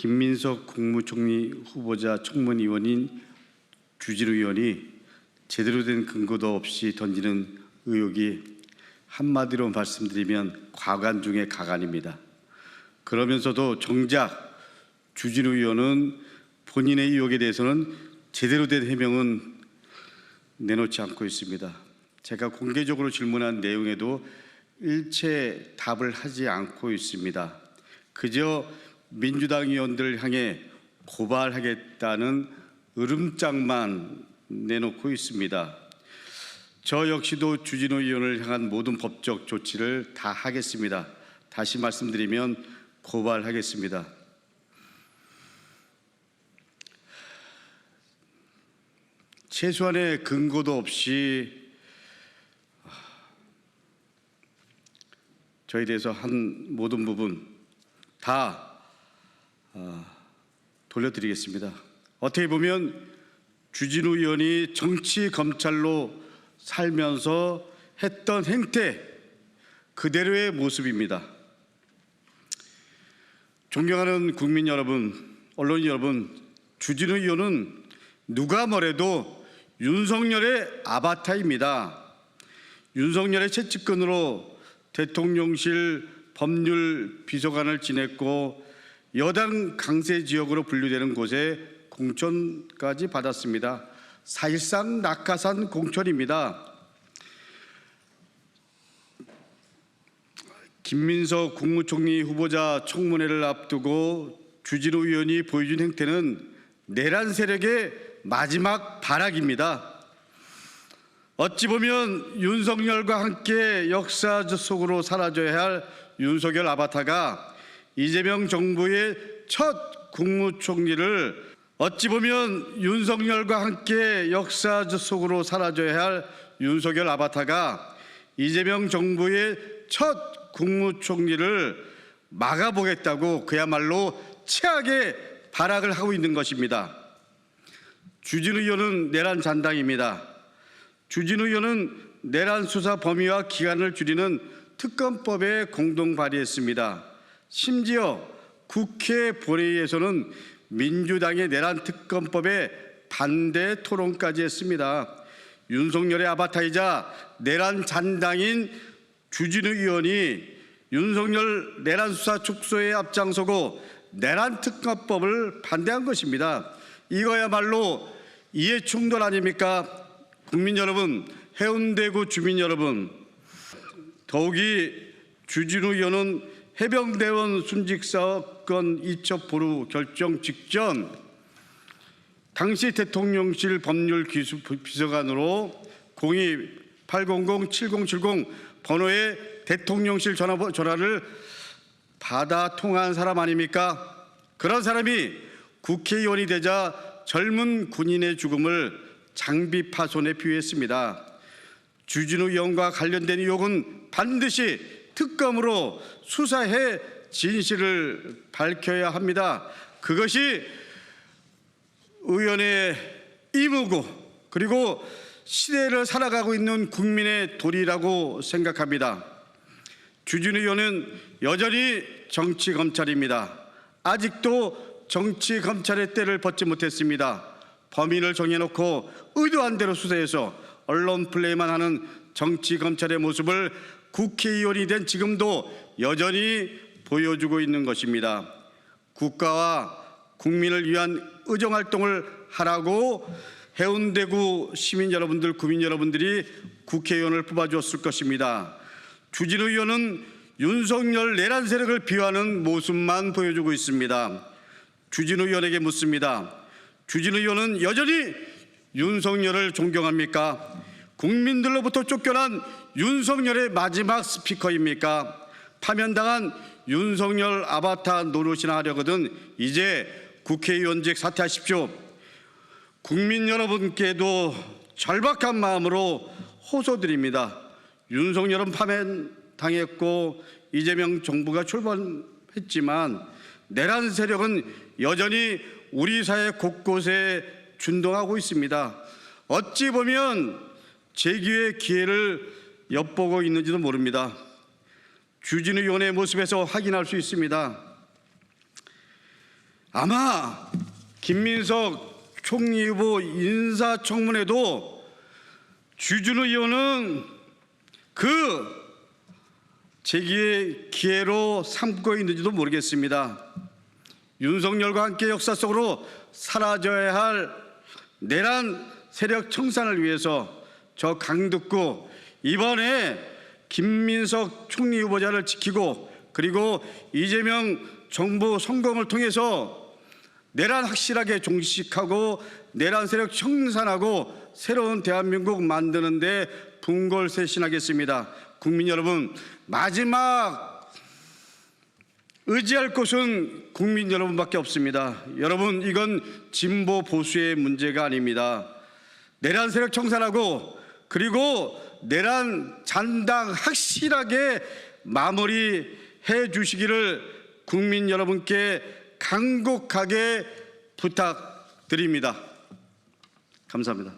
김민석 국무총리 후보자 청문위원인 주진우 의원이 제대로 된 근거도 없이 던지는 의혹이 한마디로 말씀드리면 과관 중의 가관입니다. 그러면서도 정작 주진우 의원은 본인의 의혹에 대해서는 제대로 된 해명은 내놓지 않고 있습니다. 제가 공개적으로 질문한 내용에도 일체 답을 하지 않고 있습니다. 그저 민주당 의원들을 향해 고발하겠다는 으름장만 내놓고 있습니다. 저 역시도 주진우 의원을 향한 모든 법적 조치를 다 하겠습니다. 다시 말씀드리면 고발하겠습니다. 최소한의 근거도 없이 저에 대해서 한 모든 부분 다 돌려드리겠습니다. 어떻게 보면 주진우 의원이 정치 검찰로 살면서 했던 행태 그대로의 모습입니다. 존경하는 국민 여러분, 언론 여러분, 주진우 의원은 누가 뭐래도 윤석열의 아바타입니다. 윤석열의 채찍근으로 대통령실 법률 비서관을 지냈고 여당 강세 지역으로 분류되는 곳에 공천까지 받았습니다. 사실상 낙하산 공천입니다. 김민석 국무총리 후보자 청문회를 앞두고 주진우 의원이 보여준 행태는 내란 세력의 마지막 발악입니다. 어찌 보면 윤석열과 함께 역사 속으로 사라져야 할 윤석열 아바타가 이재명 정부의 첫 국무총리를 어찌 보면 윤석열과 함께 역사 속으로 사라져야 할 윤석열 아바타가 이재명 정부의 첫 국무총리를 막아보겠다고 그야말로 최악의 발악을 하고 있는 것입니다. 주진우 의원은 내란 잔당입니다. 주진우 의원은 내란 수사 범위와 기간을 줄이는 특검법에 공동 발의했습니다. 심지어 국회 본회의에서는 민주당의 내란 특검법에 반대 토론까지 했습니다. 윤석열의 아바타이자 내란 잔당인 주진우 의원이 윤석열 내란 수사 축소에 앞장서고 내란 특검법을 반대한 것입니다. 이거야말로 이해충돌 아닙니까? 국민 여러분, 해운대구 주민 여러분, 더욱이 주진우 의원은 해병대원 순직 사건 이첩 보류 결정 직전 당시 대통령실 법률 비서관으로 02-800-7070 번호의 대통령실 전화를 받아 통화한 사람 아닙니까? 그런 사람이 국회의원이 되자 젊은 군인의 죽음을 장비 파손에 비유했습니다. 주진우 의원과 관련된 의혹은 반드시 특검으로 수사해 진실을 밝혀야 합니다. 그것이 의원의 의무고 그리고 시대를 살아가고 있는 국민의 도리라고 생각합니다. 주진우 의원은 여전히 정치검찰입니다. 아직도 정치검찰의 때를 벗지 못했습니다. 범인을 정해놓고 의도한 대로 수사해서 언론 플레이만 하는 정치검찰의 모습을 국회의원이 된 지금도 여전히 보여주고 있는 것입니다. 국가와 국민을 위한 의정활동을 하라고 해운대구 시민 여러분들, 국민 여러분들이 국회의원을 뽑아주었을 것입니다. 주진우 의원은 윤석열 내란 세력을 비하하는 모습만 보여주고 있습니다. 주진우 의원에게 묻습니다. 주진우 의원은 여전히 윤석열을 존경합니까? 국민들로부터 쫓겨난 윤석열의 마지막 스피커입니까? 파면당한 윤석열 아바타 노릇이나 하려거든 이제 국회의원직 사퇴하십시오. 국민 여러분께도 절박한 마음으로 호소드립니다. 윤석열은 파면당했고 이재명 정부가 출범했지만 내란 세력은 여전히 우리 사회 곳곳에 준동하고 있습니다. 어찌 보면 재기의 기회를 엿보고 있는지도 모릅니다. 주진우 의원의 모습에서 확인할 수 있습니다. 아마 김민석 총리 후보 인사청문회도 주준우 의원은 그 제기의 기회로 삼고 있는지도 모르겠습니다. 윤석열과 함께 역사 속으로 사라져야 할 내란 세력 청산을 위해서 저 강북구 이번에 김민석 총리 후보자를 지키고 그리고 이재명 정부 성공을 통해서 내란 확실하게 종식하고 내란 세력 청산하고 새로운 대한민국 만드는 데 분골쇄신하겠습니다. 국민 여러분, 마지막 의지할 곳은 국민 여러분밖에 없습니다. 여러분, 이건 진보 보수의 문제가 아닙니다. 내란 세력 청산하고 그리고 내란 잔당 확실하게 마무리해 주시기를 국민 여러분께 간곡하게 부탁드립니다. 감사합니다.